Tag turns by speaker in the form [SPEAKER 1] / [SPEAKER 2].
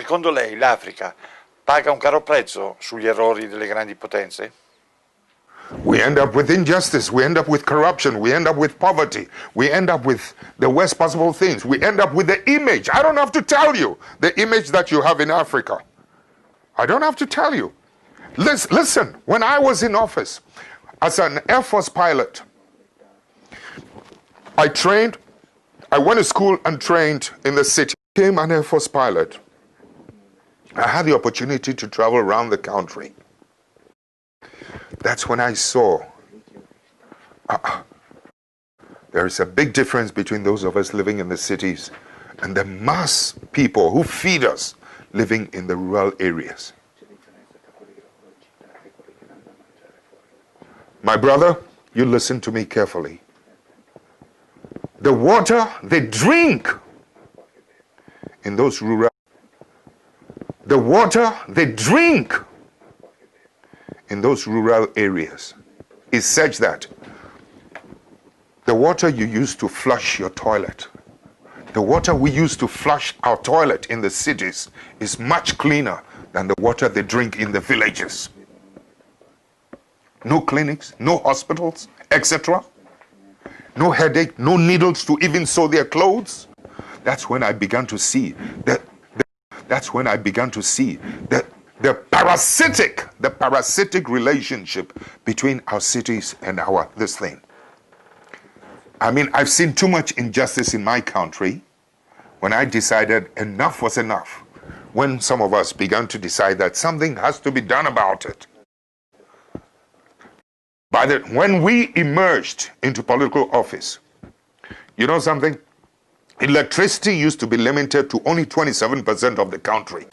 [SPEAKER 1] secondo lei l'Africa paga un caro prezzo sugli errori delle grandi potenze?
[SPEAKER 2] We end up with injustice, we end up with corruption, we end up with poverty, we end up with the worst possible things, we end up with the image. I don't have to tell you the image that you have in Africa. I don't have to tell you. Listen, when I was in office as an Air Force pilot, I went to school and trained in the city. I became an Air Force pilot. I had the opportunity to travel around the country. That's when I saw there is a big difference between those of us living in the cities and the mass people who feed us living in the rural areas. My brother, you listen to me carefully. The water they drink in those rural, the water they drink in those rural areas is such that the water you use to flush your toilet, the water we use to flush our toilet in the cities is much cleaner than the water they drink in the villages. No clinics, no hospitals, etc. No headache, no needles to even sew their clothes. That's when I began to see the parasitic relationship between our cities and this thing. I mean, I've seen too much injustice in my country when I decided enough was enough. When some of us began to decide that something has to be done about it. When we emerged into political office, you know something? Electricity used to be limited to only 27% of the country.